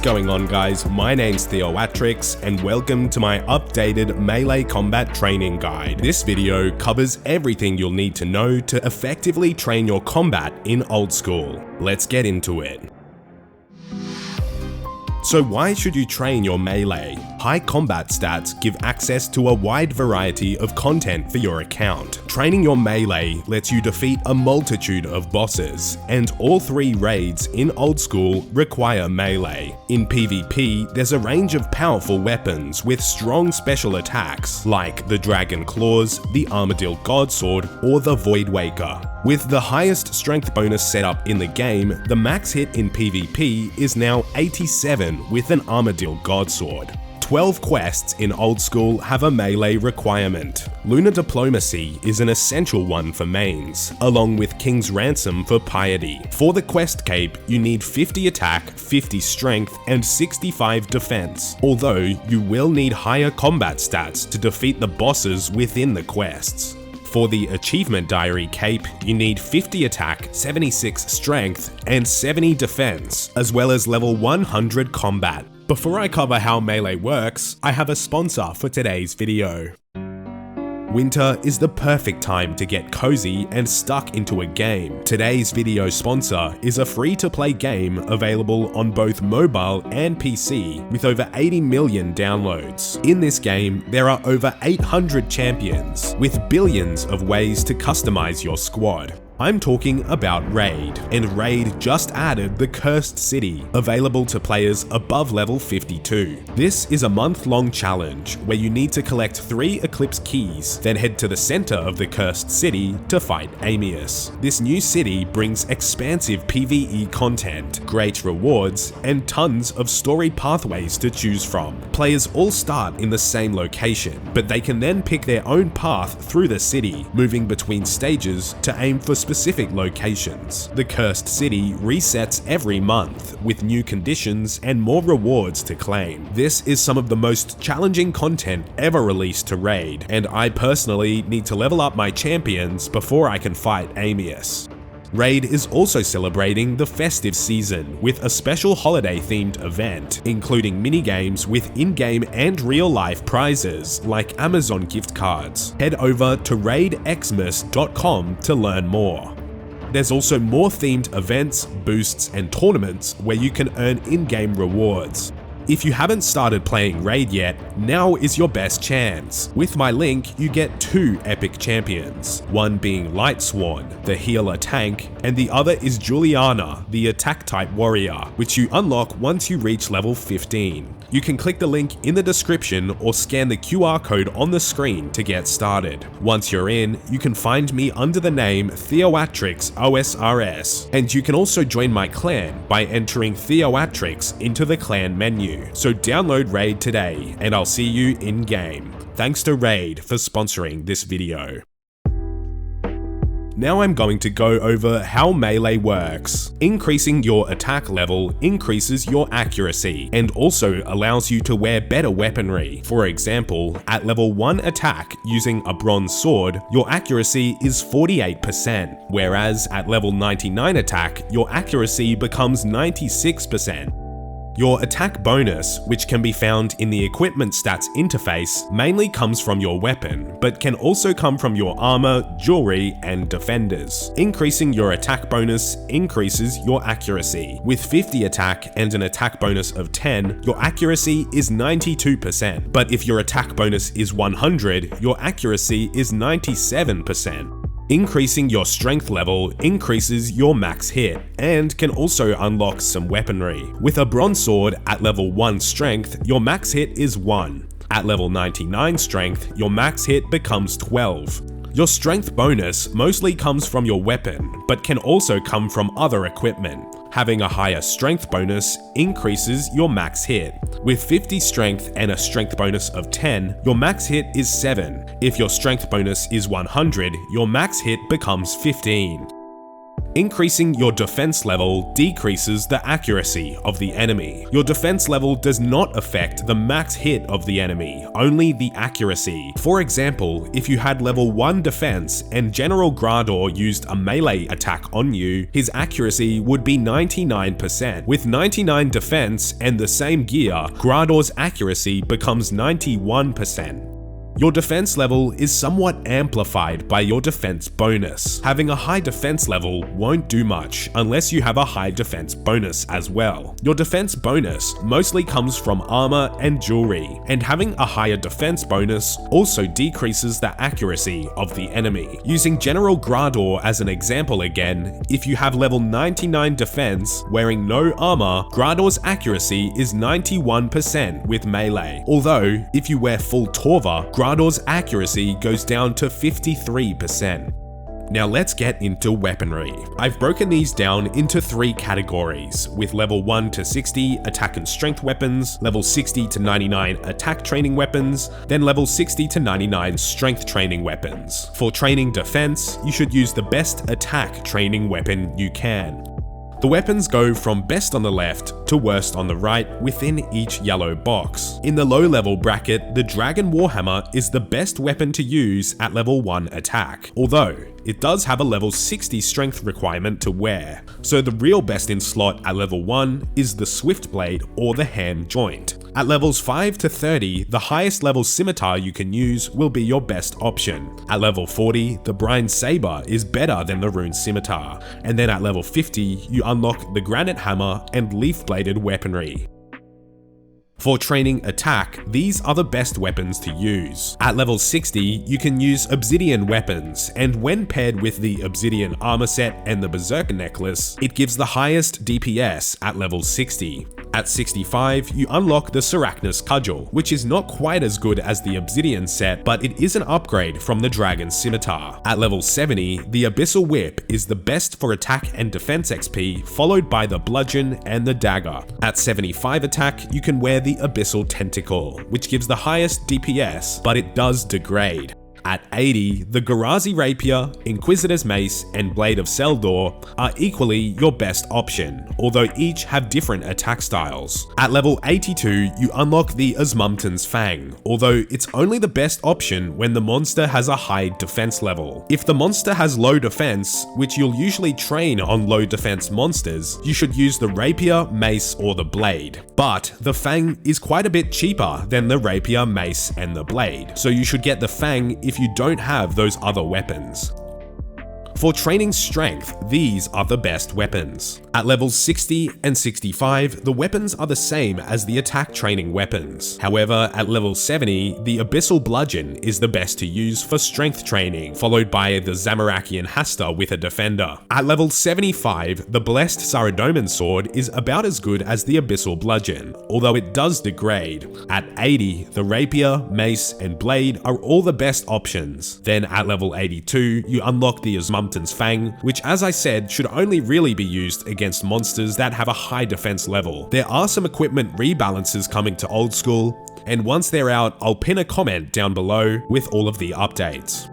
going on, guys? My name's Theoatrix and welcome to my updated melee combat training guide. This video covers everything you'll need to know to effectively train your combat in Old School. Let's get into it. So why should you train your melee? High combat stats give access to a wide variety of content for your account. Training your melee lets you defeat a multitude of bosses, and all three raids in Old School require melee. In PvP, there's a range of powerful weapons with strong special attacks, like the Dragon Claws, the Armadil Godsword, or the Void Waker. With the highest strength bonus setup in the game, the max hit in PvP is now 87 with an Armadil Godsword. 12 quests in Old School have a melee requirement. Lunar Diplomacy is an essential one for mains, along with King's Ransom for piety. For the quest cape, you need 50 attack, 50 strength, and 65 defense, although you will need higher combat stats to defeat the bosses within the quests. For the Achievement Diary cape, you need 50 attack, 76 strength, and 70 defense, as well as level 100 combat. Before I cover how melee works, I have a sponsor for today's video. Winter is the perfect time to get cozy and stuck into a game. Today's video sponsor is a free-to-play game available on both mobile and PC with over 80 million downloads. In this game, there are over 800 champions with billions of ways to customize your squad. I'm talking about Raid, and Raid just added the Cursed City, available to players above level 52. This is a month-long challenge where you need to collect 3 Eclipse keys, then head to the center of the Cursed City to fight Amius. This new city brings expansive PvE content, great rewards, and tons of story pathways to choose from. Players all start in the same location, but they can then pick their own path through the city, moving between stages to aim for specific locations. The Cursed City resets every month with new conditions and more rewards to claim. This is some of the most challenging content ever released to Raid, and I personally need to level up my champions before I can fight Amius. Raid is also celebrating the festive season with a special holiday-themed event, including minigames with in-game and real-life prizes like Amazon gift cards. Head over to raidxmas.com to learn more. There's also more themed events, boosts, and tournaments where you can earn in-game rewards. If you haven't started playing Raid yet, now is your best chance. With my link, you get 2 epic champions, one being Lightsworn, the healer tank, and the other is Juliana, the attack type warrior, which you unlock once you reach level 15. You can click the link in the description or scan the QR code on the screen to get started. Once you're in, you can find me under the name Theoatrix OSRS, and you can also join my clan by entering Theoatrix into the clan menu. So download Raid today, and I'll see you in game. Thanks to Raid for sponsoring this video. Now I'm going to go over how melee works. Increasing your attack level increases your accuracy and also allows you to wear better weaponry. For example, at level 1 attack using a bronze sword, your accuracy is 48%, whereas at level 99 attack, your accuracy becomes 96%. Your attack bonus, which can be found in the equipment stats interface, mainly comes from your weapon, but can also come from your armor, jewelry, and defenders. Increasing your attack bonus increases your accuracy. With 50 attack and an attack bonus of 10, your accuracy is 92%, but if your attack bonus is 100, your accuracy is 97%. Increasing your strength level increases your max hit, and can also unlock some weaponry. With a bronze sword at level 1 strength, your max hit is 1. At level 99 strength, your max hit becomes 12. Your strength bonus mostly comes from your weapon, but can also come from other equipment. Having a higher strength bonus increases your max hit. With 50 strength and a strength bonus of 10, your max hit is 7. If your strength bonus is 100, your max hit becomes 15. Increasing your defense level decreases the accuracy of the enemy. Your defense level does not affect the max hit of the enemy, only the accuracy. For example, if you had level 1 defense and General Grador used a melee attack on you, his accuracy would be 99%. With 99 defense and the same gear, Grador's accuracy becomes 91%. Your defense level is somewhat amplified by your defense bonus. Having a high defense level won't do much unless you have a high defense bonus as well. Your defense bonus mostly comes from armor and jewelry, and having a higher defense bonus also decreases the accuracy of the enemy. Using General Grador as an example again, if you have level 99 defense wearing no armor, Grador's accuracy is 91% with melee. Although, if you wear full Torva, Grador's accuracy goes down to 53%. Now let's get into weaponry. I've broken these down into 3 categories, with level 1 to 60 attack and strength weapons, level 60 to 99 attack training weapons, then level 60 to 99 strength training weapons. For training defense, you should use the best attack training weapon you can. The weapons go from best on the left to worst on the right within each yellow box. In the low level bracket, the Dragon Warhammer is the best weapon to use at level 1 attack, although it does have a level 60 strength requirement to wear. So the real best in slot at level 1 is the Swift Blade or the Hand Joint. At levels 5 to 30, the highest level scimitar you can use will be your best option. At level 40, the Brine Saber is better than the Rune Scimitar, and then at level 50, you unlock the Granite Hammer and leaf-bladed weaponry. For training attack, these are the best weapons to use. At level 60, you can use obsidian weapons, and when paired with the obsidian armor set and the Berserker necklace, it gives the highest DPS at level 60. At 65, you unlock the Sarachnis Cudgel, which is not quite as good as the obsidian set, but it is an upgrade from the Dragon Scimitar. At level 70, the Abyssal Whip is the best for attack and defense XP, followed by the Bludgeon and the Dagger. At 75 attack, you can wear the Abyssal Tentacle, which gives the highest DPS, but it does degrade. At 80, the Garazi Rapier, Inquisitor's Mace, and Blade of Seldor are equally your best option, although each have different attack styles. At level 82, you unlock the Osmumten's Fang, although it's only the best option when the monster has a high defense level. If the monster has low defense, which you'll usually train on low defense monsters, you should use the Rapier, Mace, or the Blade. But the Fang is quite a bit cheaper than the Rapier, Mace, and the Blade, so you should get the Fang if you don't have those other weapons. For training strength, these are the best weapons. At levels 60 and 65, the weapons are the same as the attack training weapons. However, at level 70, the Abyssal Bludgeon is the best to use for strength training, followed by the Zamorakian Hasta with a defender. At level 75, the Blessed Saradomin Sword is about as good as the Abyssal Bludgeon, although it does degrade. At 80, the Rapier, Mace, and Blade are all the best options. Then at level 82, you unlock the Osmumten's Fang, which as I said should only really be used against monsters that have a high defense level. There are some equipment rebalances coming to Old School, and once they're out, I'll pin a comment down below with all of the updates.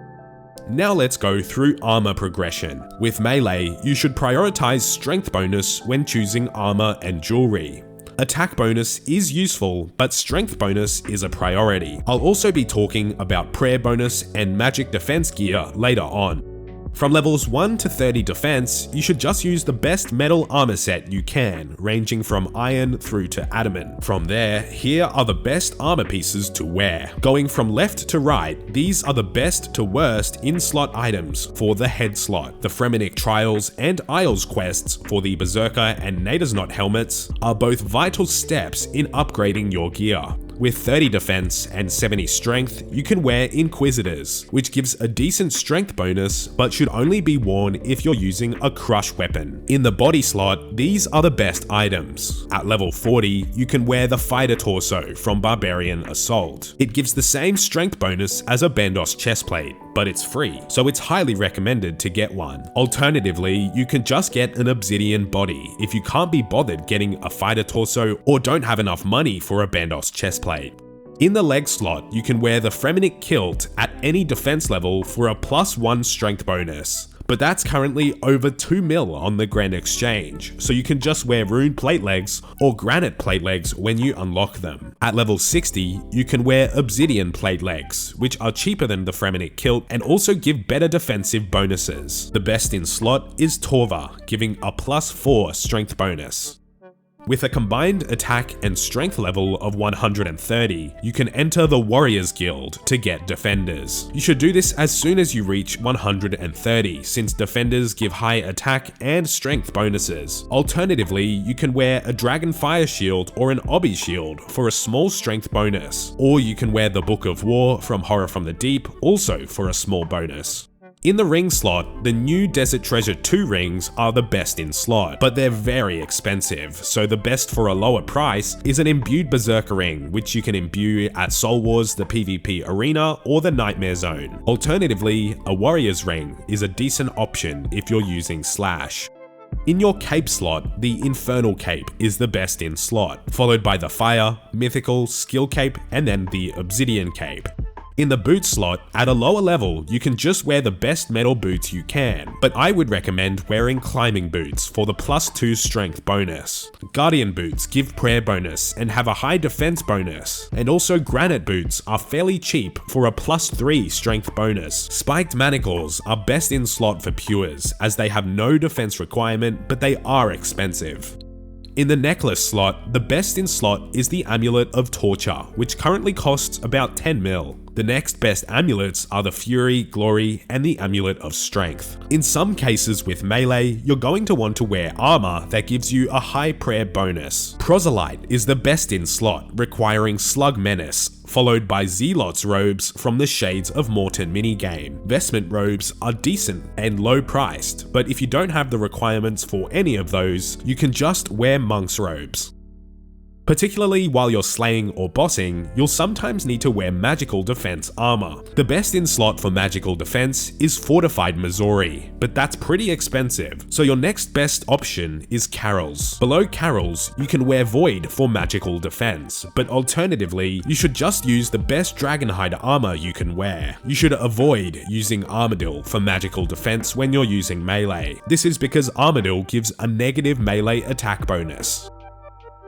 Now let's go through armor progression. With melee, you should prioritize strength bonus when choosing armor and jewelry. Attack bonus is useful, but strength bonus is a priority. I'll also be talking about prayer bonus and magic defense gear later on. From levels 1 to 30 defense, you should just use the best metal armor set you can, ranging from iron through to adamant. From there, here are the best armor pieces to wear. Going from left to right, these are the best to worst in-slot items for the head slot. The Fremenic Trials and Isles quests for the Berserker and Nader's Knot helmets are both vital steps in upgrading your gear. With 30 defense and 70 strength, you can wear Inquisitors, which gives a decent strength bonus, but should only be worn if you're using a crush weapon. In the body slot, these are the best items. At level 40, you can wear the Fighter Torso from Barbarian Assault. It gives the same strength bonus as a Bandos chestplate, but it's free, so it's highly recommended to get one. Alternatively, you can just get an Obsidian body if you can't be bothered getting a Fighter Torso or don't have enough money for a Bandos chestplate. In the leg slot, you can wear the Fremenic Kilt at any defense level for a +1 strength bonus, but that's currently over 2 mil on the Grand Exchange, so you can just wear rune plate legs or granite plate legs when you unlock them. At level 60, you can wear obsidian plate legs, which are cheaper than the Fremennik kilt and also give better defensive bonuses. The best in slot is Torva, giving a +4 strength bonus. With a combined attack and strength level of 130, you can enter the Warriors Guild to get defenders. You should do this as soon as you reach 130, since defenders give high attack and strength bonuses. Alternatively, you can wear a Dragon Fire Shield or an Obby Shield for a small strength bonus, or you can wear the Book of War from Horror from the Deep, also for a small bonus. In the ring slot, the new Desert Treasure 2 rings are the best in slot, but they're very expensive, so the best for a lower price is an Imbued Berserker ring, which you can imbue at Soul Wars, the PvP arena, or the Nightmare Zone. Alternatively, a Warrior's ring is a decent option if you're using Slash. In your cape slot, the Infernal Cape is the best in slot, followed by the Fire, Mythical, Skill Cape, and then the Obsidian Cape. In the boot slot, at a lower level, you can just wear the best metal boots you can, but I would recommend wearing climbing boots for the +2 strength bonus. Guardian boots give prayer bonus and have a high defense bonus, and also granite boots are fairly cheap for a +3 strength bonus. Spiked manacles are best in slot for pures, as they have no defense requirement, but they are expensive. In the necklace slot, the best in slot is the Amulet of Torture, which currently costs about 10 mil. The next best amulets are the Fury, Glory, and the Amulet of Strength. In some cases with melee, you're going to want to wear armor that gives you a high prayer bonus. Proselyte is the best in slot, requiring Slug Menace, followed by Zealot's robes from the Shades of Morton minigame. Vestment robes are decent and low priced, but if you don't have the requirements for any of those, you can just wear Monk's robes. Particularly while you're slaying or bossing, you'll sometimes need to wear magical defense armor. The best in slot for magical defense is Fortified Missouri, but that's pretty expensive, so your next best option is Carols. Below Carols, you can wear Void for magical defense, but alternatively, you should just use the best Dragonhide armor you can wear. You should avoid using Armadil for magical defense when you're using melee. This is because Armadil gives a negative melee attack bonus.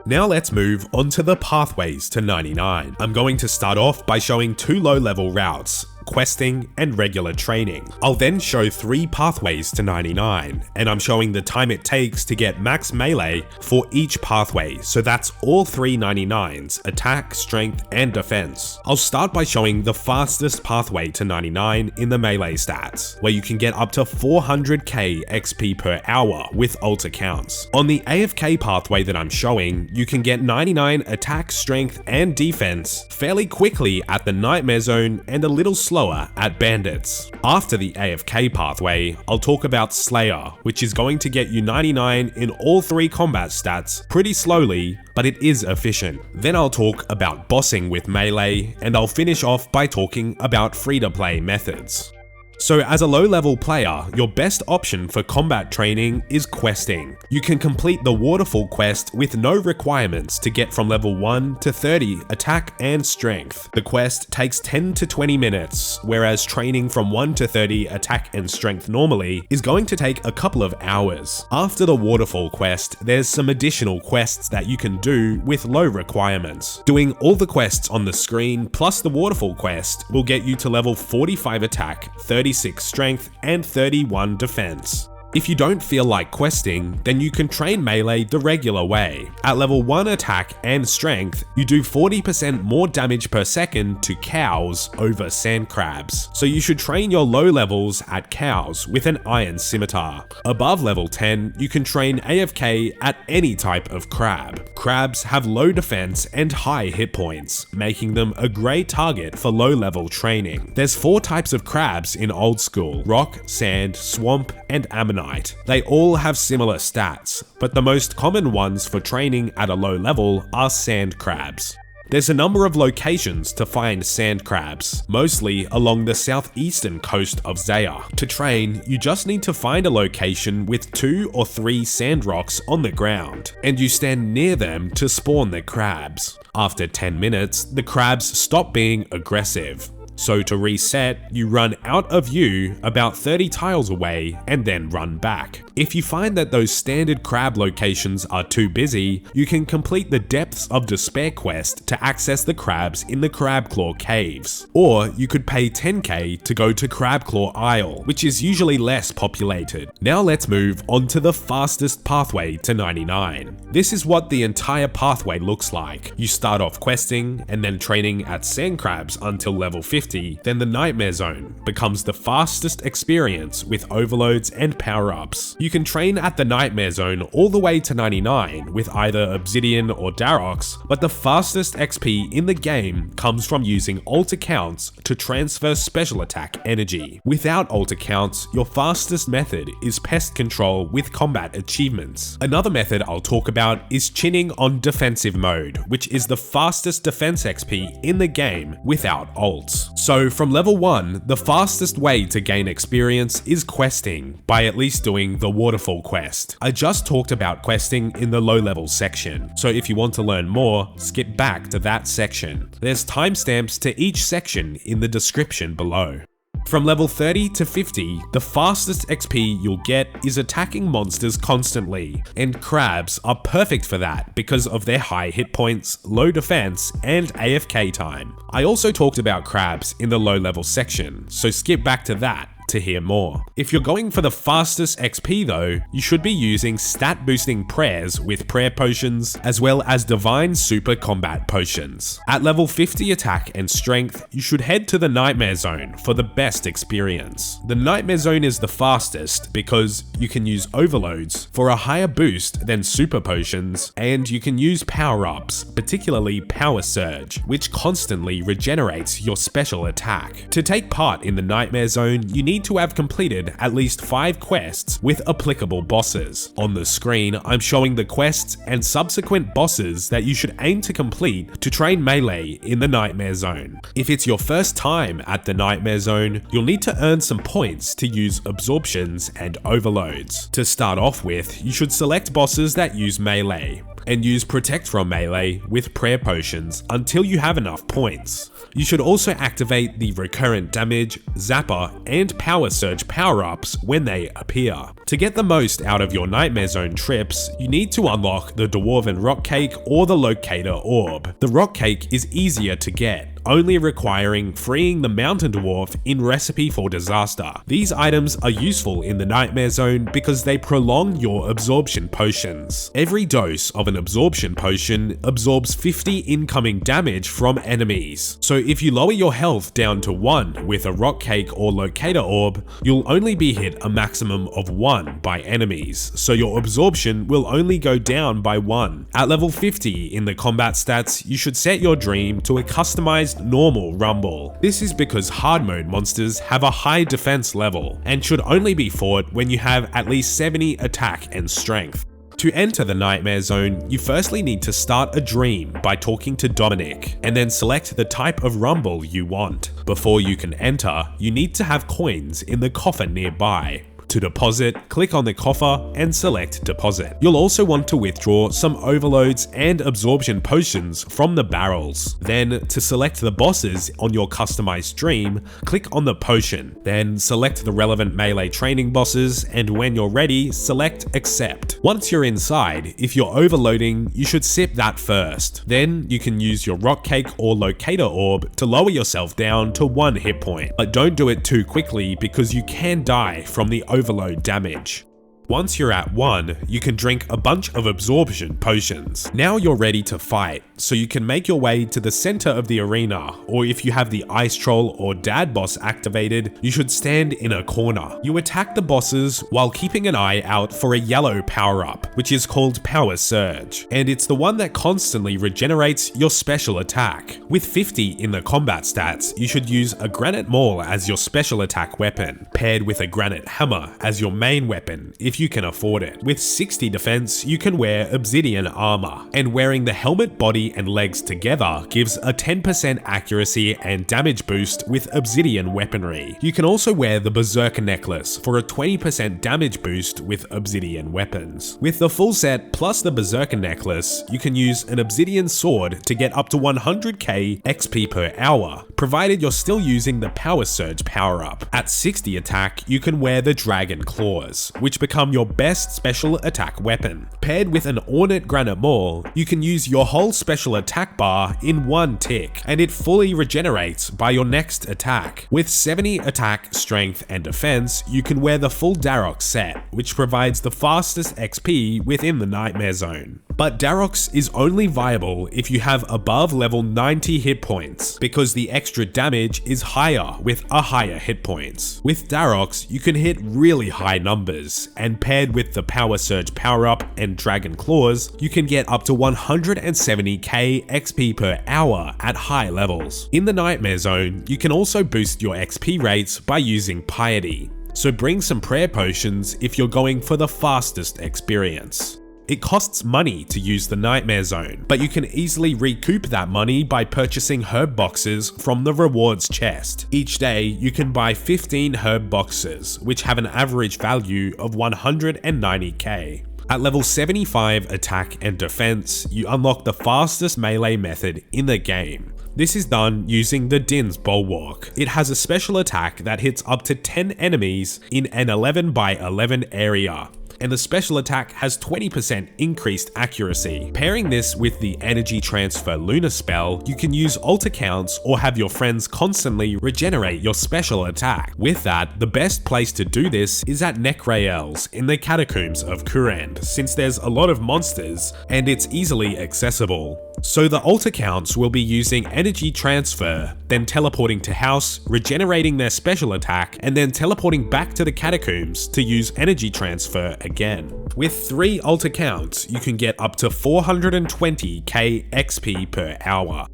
Now let's move on to the pathways to 99. I'm going to start off by showing 2 low-level routes, questing and regular training. I'll then show 3 pathways to 99, and I'm showing the time it takes to get max melee for each pathway, so that's all 3 99s, attack, strength, and defense. I'll start by showing the fastest pathway to 99 in the melee stats, where you can get up to 400k XP per hour with ult accounts. On the AFK pathway that I'm showing, you can get 99 attack, strength, and defense fairly quickly at the Nightmare Zone and a little slower at Bandits. After the AFK pathway, I'll talk about Slayer, which is going to get you 99 in all 3 combat stats pretty slowly, but it is efficient. Then I'll talk about bossing with melee, and I'll finish off by talking about free-to-play methods. So as a low-level player, your best option for combat training is questing. You can complete the Waterfall quest with no requirements to get from level 1 to 30 attack and strength. The quest takes 10 to 20 minutes, whereas training from 1 to 30 attack and strength normally is going to take a couple of hours. After the Waterfall quest, there's some additional quests that you can do with low requirements. Doing all the quests on the screen plus the Waterfall quest will get you to level 45 attack, 36 strength, and 31 defense. If you don't feel like questing, then you can train melee the regular way. At level 1 attack and strength, you do 40% more damage per second to cows over sand crabs, so you should train your low levels at cows with an iron scimitar. Above level 10, you can train AFK at any type of crab. Crabs have low defense and high hit points, making them a great target for low level training. There's 4 types of crabs in Old School: rock, sand, swamp, and ammonite. They all have similar stats, but the most common ones for training at a low level are sand crabs. There's a number of locations to find sand crabs, mostly along the southeastern coast of Zaya. To train, you just need to find a location with 2 or 3 sand rocks on the ground, and you stand near them to spawn the crabs. After 10 minutes, the crabs stop being aggressive. So to reset, you run out of view about 30 tiles away and then run back. If you find that those standard crab locations are too busy, you can complete the Depths of Despair quest to access the crabs in the Crabclaw caves. Or you could pay 10k to go to Crabclaw Isle, which is usually less populated. Now let's move on to the fastest pathway to 99. This is what the entire pathway looks like. You start off questing and then training at sand crabs until level 50, then the Nightmare Zone becomes the fastest experience with overloads and power-ups. You can train at the Nightmare Zone all the way to 99 with either Obsidian or Darox, but the fastest XP in the game comes from using alt accounts to transfer special attack energy. Without alt accounts, your fastest method is pest control with combat achievements. Another method I'll talk about is chinning on defensive mode, which is the fastest defense XP in the game without alts. So from level 1, the fastest way to gain experience is questing, by at least doing the waterfall quest. I just talked about questing in the low level section, so if you want to learn more, skip back to that section. There's timestamps to each section in the description below. From level 30 to 50, the fastest XP you'll get is attacking monsters constantly, and crabs are perfect for that because of their high hit points, low defense, and AFK time. I also talked about crabs in the low level section, so skip back to that to hear more. If you're going for the fastest XP though, you should be using stat boosting prayers with prayer potions, as well as divine super combat potions. At level 50 attack and strength, you should head to the Nightmare Zone for the best experience. The Nightmare Zone is the fastest because you can use overloads for a higher boost than super potions, and you can use power-ups, particularly Power Surge, which constantly regenerates your special attack. To take part in the Nightmare Zone, you need to have completed at least 5 quests with applicable bosses. On the screen, I'm showing the quests and subsequent bosses that you should aim to complete to train melee in the Nightmare Zone. If it's your first time at the Nightmare Zone, you'll need to earn some points to use absorptions and overloads. To start off with, you should select bosses that use melee, and use Protect from Melee with prayer potions until you have enough points. You should also activate the Recurrent Damage, Zapper, and Power Surge power-ups when they appear. To get the most out of your Nightmare Zone trips, you need to unlock the Dwarven Rock Cake or the Locator Orb. The Rock Cake is easier to get, only requiring freeing the Mountain Dwarf in Recipe for Disaster. These items are useful in the Nightmare Zone because they prolong your absorption potions. Every dose of an absorption potion absorbs 50 incoming damage from enemies. So if you lower your health down to 1 with a Rock Cake or Locator Orb, you'll only be hit a maximum of 1 by enemies, so your absorption will only go down by 1. At level 50 in the combat stats, you should set your dream to a customized normal rumble. This is because hard mode monsters have a high defense level and should only be fought when you have at least 70 attack and strength. To enter the Nightmare Zone, you firstly need to start a dream by talking to Dominic, and then select the type of rumble you want. Before you can enter, you need to have coins in the coffer nearby. To deposit, click on the coffer and select deposit. You'll also want to withdraw some overloads and absorption potions from the barrels. Then, to select the bosses on your customized dream, click on the potion. Then select the relevant melee training bosses, and when you're ready, select accept. Once you're inside, if you're overloading, you should sip that first. Then you can use your Rock Cake or Locator Orb to lower yourself down to 1 hit point. But don't do it too quickly because you can die from the overload damage. Once you're at 1, you can drink a bunch of absorption potions. Now you're ready to fight, so you can make your way to the center of the arena, or if you have the Ice Troll or Dad Boss activated, you should stand in a corner. You attack the bosses while keeping an eye out for a yellow power-up, which is called Power Surge, and it's the one that constantly regenerates your special attack. With 50 in the combat stats, you should use a Granite Maul as your special attack weapon, paired with a Granite Hammer as your main weapon if you can afford it. With 60 defense, you can wear Obsidian armor, and wearing the helmet, body, and legs together gives a 10% accuracy and damage boost with Obsidian weaponry. You can also wear the Berserker necklace for a 20% damage boost with Obsidian weapons. With the full set plus the Berserker necklace, you can use an Obsidian sword to get up to 100k XP per hour, provided you're still using the Power Surge power-up. At 60 attack, you can wear the Dragon Claws, which become your best special attack weapon. Paired with an Ornate Granite Maul, you can use your whole special attack bar in one tick, and it fully regenerates by your next attack. With 70 attack, strength, and defense, you can wear the full Darroch set, which provides the fastest XP within the Nightmare Zone. But Darroch is only viable if you have above level 90 hit points, because the extra damage is higher with a higher hit points. With Darroch, you can hit really high numbers, and paired with the Power Surge power-up and Dragon Claws, you can get up to 170k XP per hour at high levels. In the Nightmare Zone, you can also boost your XP rates by using Piety, so bring some prayer potions if you're going for the fastest experience. It costs money to use the Nightmare Zone, but you can easily recoup that money by purchasing herb boxes from the rewards chest. Each day, you can buy 15 herb boxes, which have an average value of 190k. At level 75 attack and defense, you unlock the fastest melee method in the game. This is done using the Din's Bulwark. It has a special attack that hits up to 10 enemies in an 11 by 11 area, and the special attack has 20% increased accuracy. Pairing this with the Energy Transfer Lunar spell, you can use alt accounts or have your friends constantly regenerate your special attack. With that, the best place to do this is at Necrael's in the Catacombs of Kurand, since there's a lot of monsters and it's easily accessible. So the alt accounts will be using Energy Transfer, then teleporting to House, regenerating their special attack, and then teleporting back to the Catacombs to use Energy Transfer again. With 3 alt accounts, you can get up to 420k XP per hour.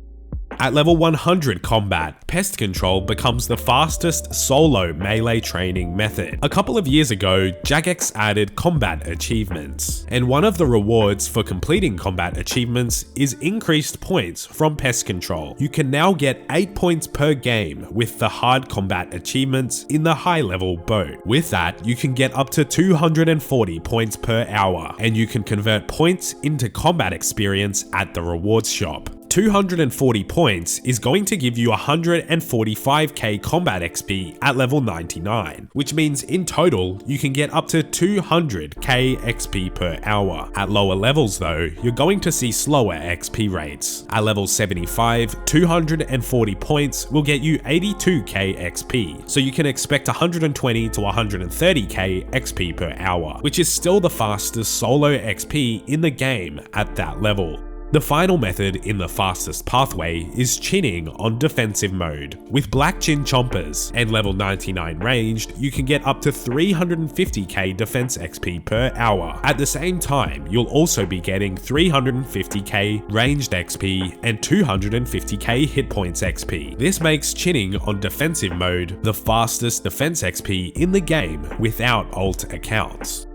At level 100 combat, Pest Control becomes the fastest solo melee training method. A couple of years ago, Jagex added combat achievements, and one of the rewards for completing combat achievements is increased points from Pest Control. You can now get 8 points per game with the hard combat achievements in the high level boat. With that, you can get up to 240 points per hour, and you can convert points into combat experience at the rewards shop. 240 points is going to give you 145k combat XP at level 99, which means in total you can get up to 200k XP per hour. At lower levels though, you're going to see slower XP rates. At level 75, 240 points will get you 82k XP, so you can expect 120 to 130k XP per hour, which is still the fastest solo XP in the game at that level. The final method in the fastest pathway is chinning on defensive mode. With Black Chin Chompers and level 99 ranged, you can get up to 350k defense XP per hour. At the same time, you'll also be getting 350k ranged XP and 250k hit points XP. This makes chinning on defensive mode the fastest defense XP in the game without alt accounts.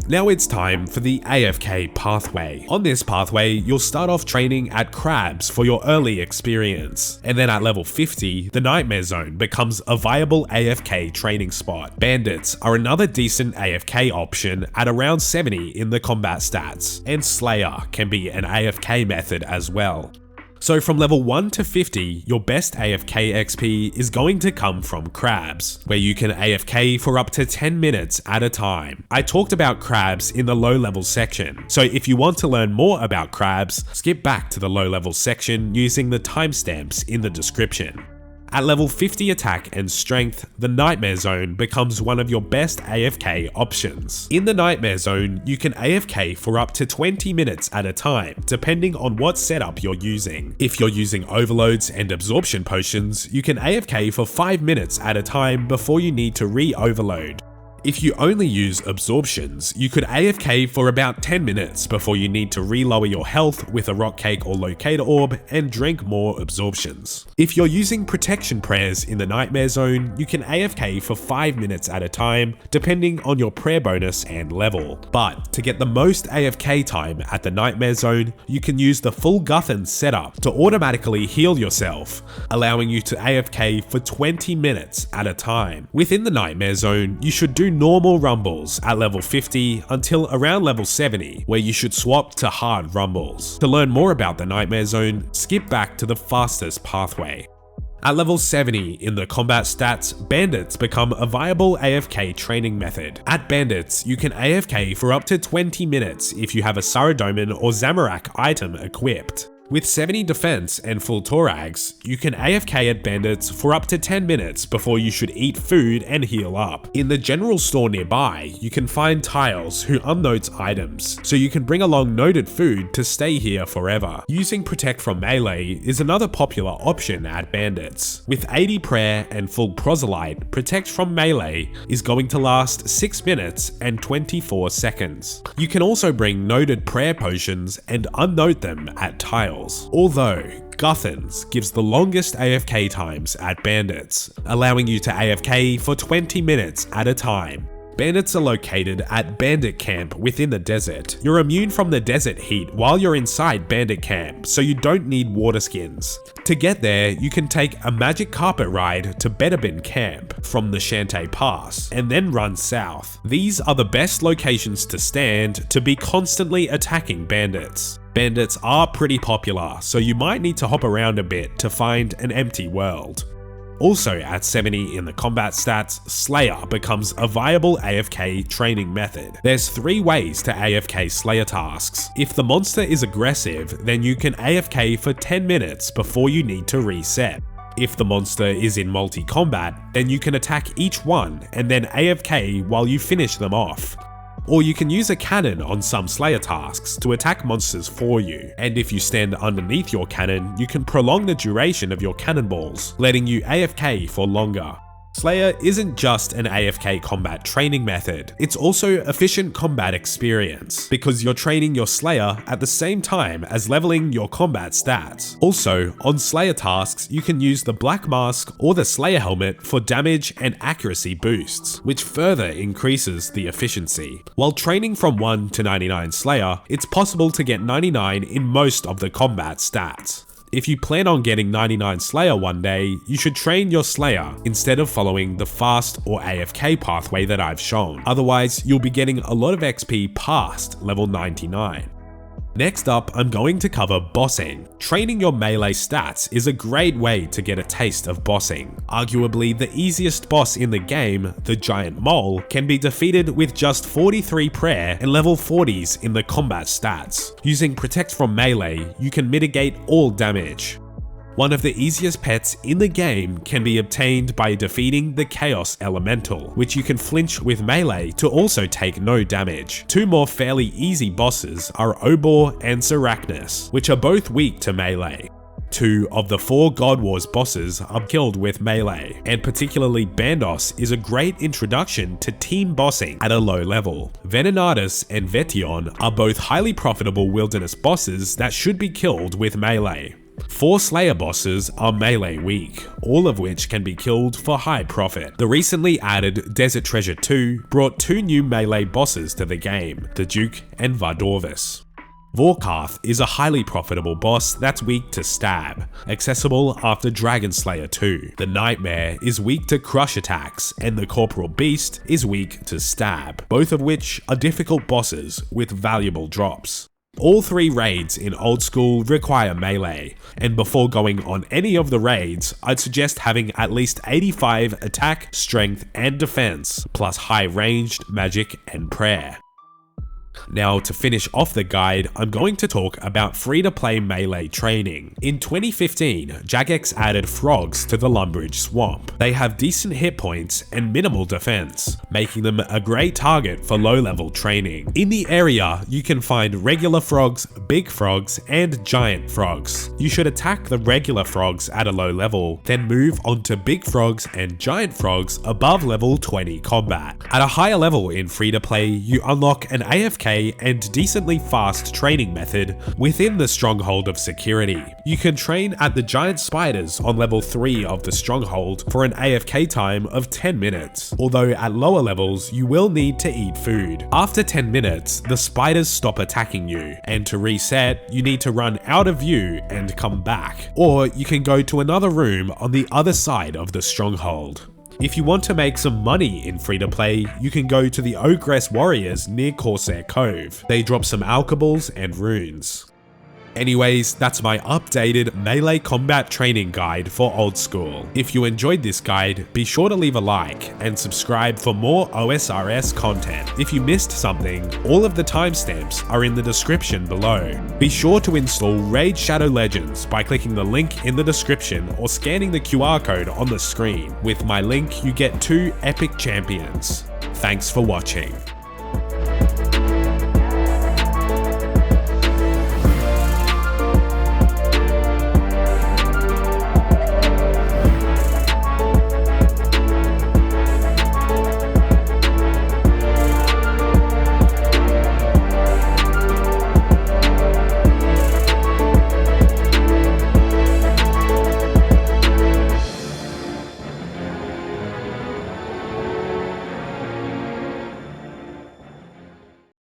Now it's time for the AFK Pathway. On this pathway, you'll start off training at Crabs for your early experience, and then at level 50, the Nightmare Zone becomes a viable AFK training spot. Bandits are another decent AFK option at around 70 in the combat stats, and Slayer can be an AFK method as well. So from level 1 to 50, your best AFK XP is going to come from Crabs, where you can AFK for up to 10 minutes at a time. I talked about Crabs in the low level section, so if you want to learn more about Crabs, skip back to the low level section using the timestamps in the description. At level 50 attack and strength, the Nightmare Zone becomes one of your best AFK options. In the Nightmare Zone, you can AFK for up to 20 minutes at a time, depending on what setup you're using. If you're using overloads and absorption potions, you can AFK for 5 minutes at a time before you need to re-overload. If you only use absorptions, you could AFK for about 10 minutes before you need to re-lower your health with a rock cake or locator orb and drink more absorptions. If you're using protection prayers in the Nightmare Zone, you can AFK for 5 minutes at a time, depending on your prayer bonus and level. But to get the most AFK time at the Nightmare Zone, you can use the full Guthan setup to automatically heal yourself, allowing you to AFK for 20 minutes at a time. Within the Nightmare Zone, you should do normal rumbles at level 50 until around level 70, where you should swap to hard rumbles. To learn more about the Nightmare Zone, skip back to the fastest pathway. At level 70 in the combat stats, bandits become a viable AFK training method. At bandits, you can AFK for up to 20 minutes if you have a Saradomin or Zamorak item equipped. With 70 defense and full Torags, you can AFK at bandits for up to 10 minutes before you should eat food and heal up. In the general store nearby, you can find tiles who unnotes items, so you can bring along noted food to stay here forever. Using Protect from melee is another popular option at bandits. With 80 prayer and full proselyte, Protect from melee is going to last 6 minutes and 24 seconds. You can also bring noted prayer potions and unnote them at tiles. Although Guthans gives the longest AFK times at bandits, allowing you to AFK for 20 minutes at a time. Bandits are located at Bandit Camp within the desert. You're immune from the desert heat while you're inside Bandit Camp, so you don't need water skins. To get there, you can take a magic carpet ride to Bedabin Camp from the Shantae Pass, and then run south. These are the best locations to stand to be constantly attacking bandits. Bandits are pretty popular, so you might need to hop around a bit to find an empty world. Also at 70 in the combat stats, Slayer becomes a viable AFK training method. There's 3 ways to AFK Slayer tasks. If the monster is aggressive, then you can AFK for 10 minutes before you need to reset. If the monster is in multi-combat, then you can attack each one and then AFK while you finish them off. Or you can use a cannon on some Slayer tasks to attack monsters for you, and if you stand underneath your cannon, you can prolong the duration of your cannonballs, letting you AFK for longer. Slayer isn't just an AFK combat training method, it's also efficient combat experience, because you're training your Slayer at the same time as leveling your combat stats. Also, on Slayer tasks, you can use the Black Mask or the Slayer Helmet for damage and accuracy boosts, which further increases the efficiency. While training from 1 to 99 Slayer, it's possible to get 99 in most of the combat stats. If you plan on getting 99 Slayer one day, you should train your Slayer instead of following the fast or AFK pathway that I've shown. Otherwise, you'll be getting a lot of XP past level 99. Next up, I'm going to cover bossing. Training your melee stats is a great way to get a taste of bossing. Arguably the easiest boss in the game, the Giant Mole, can be defeated with just 43 prayer and level 40s in the combat stats. Using Protect from melee, you can mitigate all damage. One of the easiest pets in the game can be obtained by defeating the Chaos Elemental, which you can flinch with melee to also take no damage. 2 more fairly easy bosses are Obor and Sarachnis, which are both weak to melee. 2 of the 4 God Wars bosses are killed with melee, and particularly Bandos is a great introduction to team bossing at a low level. Venenatus and Vetion are both highly profitable wilderness bosses that should be killed with melee. 4 Slayer bosses are melee weak, all of which can be killed for high profit. The recently added Desert Treasure 2 brought 2 new melee bosses to the game, the Duke and Vardorvis. Vorkarth is a highly profitable boss that's weak to stab, accessible after Dragon Slayer 2. The Nightmare is weak to crush attacks, and the Corporal Beast is weak to stab, both of which are difficult bosses with valuable drops. All 3 raids in Old School require melee, and before going on any of the raids, I'd suggest having at least 85 attack, strength, and defense, plus high ranged, magic, and prayer. Now, to finish off the guide, I'm going to talk about free-to-play melee training. In 2015, Jagex added frogs to the Lumbridge Swamp. They have decent hit points and minimal defense, making them a great target for low-level training. In the area, you can find regular frogs, big frogs, and giant frogs. You should attack the regular frogs at a low level, then move on to big frogs and giant frogs above level 20 combat. At a higher level in free-to-play, you unlock an AFK and decently fast training method within the Stronghold of Security. You can train at the giant spiders on level 3 of the Stronghold for an AFK time of 10 minutes, although at lower levels you will need to eat food. After 10 minutes, the spiders stop attacking you, and to reset, you need to run out of view and come back, or you can go to another room on the other side of the Stronghold. If you want to make some money in free-to-play, you can go to the Ogress Warriors near Corsair Cove. They drop some alkaballs and runes. Anyways, that's my updated melee combat training guide for Old School. If you enjoyed this guide, be sure to leave a like and subscribe for more OSRS content. If you missed something, all of the timestamps are in the description below. Be sure to install Raid Shadow Legends by clicking the link in the description or scanning the QR code on the screen. With my link, you get 2 epic champions. Thanks for watching.